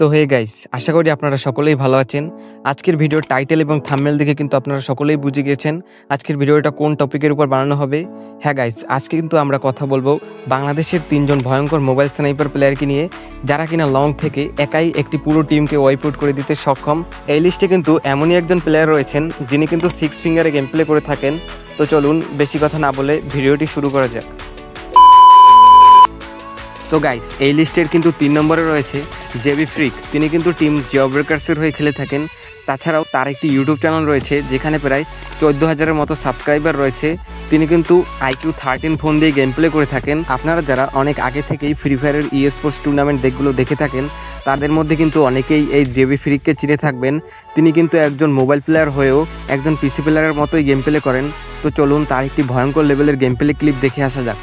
তো hey guys, আশা করি আপনারা সকলেই ভালো আছেন। আজকের ভিডিওর টাইটেল এবং থাম্বনেল দেখে কিন্তু আপনারা সকলেই বুঝে গিয়েছেন আজকের ভিডিওটা কোন টপিকের উপর বানানো হবে। হ্যাঁ গাইস, আজকে কিন্তু আমরা কথা বলবো বাংলাদেশের 3জন ভয়ঙ্কর মোবাইল স্নাইপার প্লেয়ারকে নিয়ে, যারা কিনা লং থেকে একাই একটি পুরো টিমকে ওয়াইপ আউট করে দিতে সক্ষম। এই লিস্টে কিন্তু এমনই একজন প্লেয়ার রয়েছেন যিনি কিন্তু 6 ফিঙ্গারে গেম প্লে করে থাকেন। তো চলুন বেশি কথা না বলে ভিডিওটি শুরু করা যাক। তো গাইস, এই লিস্টের কিন্তু 3 নম্বরে রয়েছে জেবি ফ্রিক। তিনি কিন্তু টিম জিওব্রেকার্সের হয়ে খেলে থাকেন। তাছাড়াও তার একটি ইউটিউব চ্যানেল রয়েছে যেখানে প্রায় 14,000-এর মতো সাবস্ক্রাইবার রয়েছে। তিনি কিন্তু IQ 13 ফোন দিয়ে গেম প্লে করে থাকেন। আপনারা যারা অনেক আগে থেকেই ফ্রি ফায়ারের স্পোর্টস টুর্নামেন্ট দেখগুলো দেখে থাকেন, তাদের মধ্যে কিন্তু অনেকেই এই জেবি ফ্রিককে চিনে থাকবেন। তিনি কিন্তু একজন মোবাইল প্লেয়ার হয়েও একজন পিসি প্লেয়ারের মতোই গেম প্লে করেন। তো চলুন তার একটি ভয়ঙ্কর লেভেলের গেম প্লে ক্লিপ দেখে আসা যাক।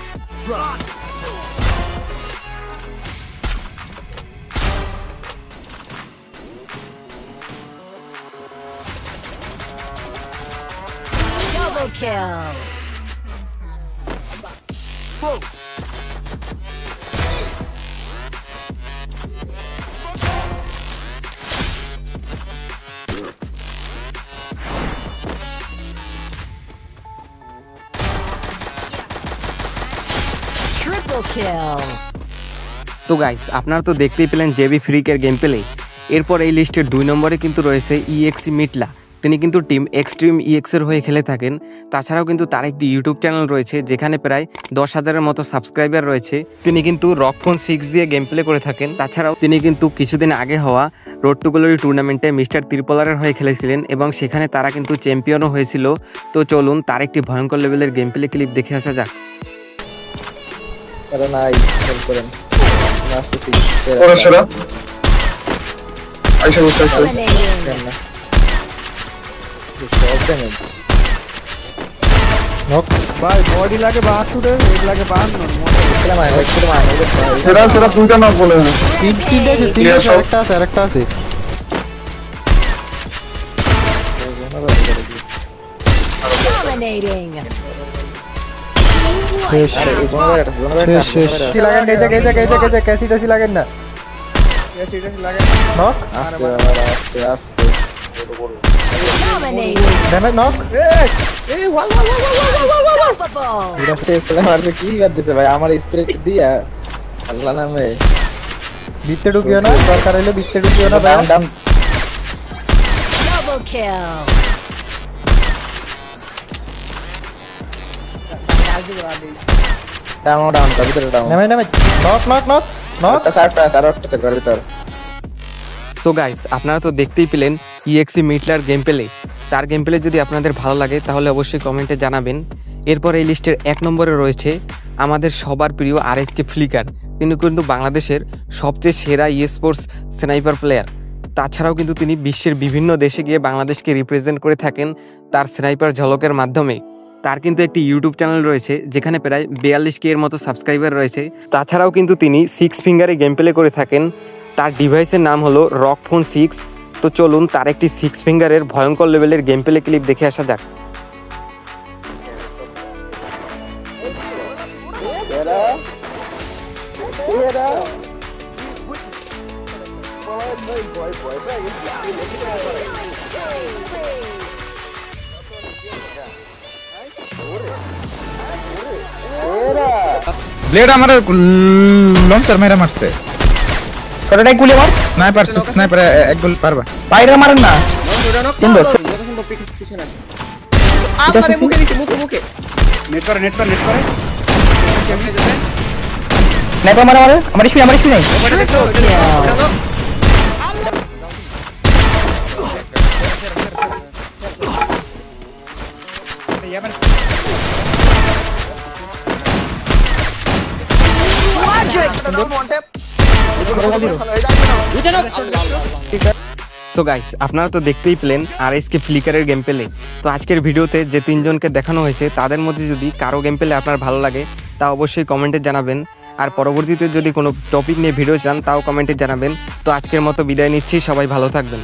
Kill. Triple kill. তো গাইস, আপনারা তো দেখতেই পেলেন জেবি ফ্রিকের গেম প্লে। এরপর এই লিস্টের 2 নম্বরে কিন্তু রয়েছে EXE মিটলা। তিনি কিন্তু টিম এক্সট্রিম EXের হয়ে খেলে থাকেন। তাছাড়াও কিন্তু তার একটি ইউটিউব চ্যানেল রয়েছে যেখানে প্রায় 10,000-এর মতো সাবস্ক্রাইবার রয়েছে। তিনি কিন্তু রকফোন 6 দিয়ে গেম প্লে করে থাকেন। তাছাড়াও তিনি কিন্তু কিছুদিন আগে হওয়া রোড টু গ্লোরি টুর্নামেন্টে মিস্টার ত্রিপলারের হয়ে খেলেছিলেন এবং সেখানে তারা কিন্তু চ্যাম্পিয়নও হয়েছিল। তো চলুন তার একটি ভয়ঙ্কর লেভেলের গেম প্লে ক্লিপ দেখে আসা যাক। ভাই বডি লাগে 72 দে, এগ লাগে 52। সেটা দুইটা না বলে তিনটা আছে, আরেকটা আছে। Dominating. কি লাগেন এই জায়গা ক্যাসি টাসি লাগেন না। Knock Dominating. Damage knock. আমার স্প্রে দিয়া আল্লাহ নামে বিটে ঢুকিও না, দরকার হইলে বিটে ঢুকিও না। Down Double kill. ভিতরে ডাউন নেমে নক ভিতর। সো গাইস, আপনারা তো দেখতেই পেলেন EXE মিটলার গেম প্লে। তার গেম প্লে যদি আপনাদের ভালো লাগে তাহলে অবশ্যই কমেন্টে জানাবেন। এরপর এই লিস্টের 1 নম্বরে রয়েছে আমাদের সবার প্রিয় RSK ফ্লিকার। তিনি কিন্তু বাংলাদেশের সবচেয়ে সেরা স্পোর্টস স্নাইপার প্লেয়ার। তাছাড়াও কিন্তু তিনি বিশ্বের বিভিন্ন দেশে গিয়ে বাংলাদেশকে রিপ্রেজেন্ট করে থাকেন তার স্নাইপার ঝলকের মাধ্যমে। তার কিন্তু একটি ইউটিউব চ্যানেল রয়েছে যেখানে প্রায় 42K এর মতো সাবস্ক্রাইবার রয়েছে। তাছাড়াও কিন্তু তিনি 6 ফিঙ্গারে গেম প্লে করে থাকেন। তার ডিভাইসের নাম হলো রকফোন 6। তো চলুন তার একটি 6 ফিঙ্গারের ভয়ঙ্কর লেভেলের গেম প্লে ক্লিপ দেখে আসা যাক। ব্লেড আমার লঞ্চার মেরে মারছে। কতটাই গুলি মার স্নাইপার এক গুলি পারবা বাইরে মারেন না। সুন্দর আরে মুখে দিছি মুখে নেট করে স্নাইপার মারে আমার স্পিড নাই। সো গাইস, আপনারা তো দেখতেই পেলেন RSK ফ্লিকারের গেম প্লে। তো আজকের ভিডিওতে যে 3 জনকে দেখানো হয়েছে তাদের মধ্যে যদি কারো গেম প্লে আপনার ভালো লাগে তা অবশ্যই কমেন্টে জানাবেন। আর পরবর্তীতে যদি কোনো টপিক নিয়ে ভিডিও চান তাও কমেন্টে জানাবেন। তো আজকের মতো বিদায় নিচ্ছি, সবাই ভালো থাকবেন।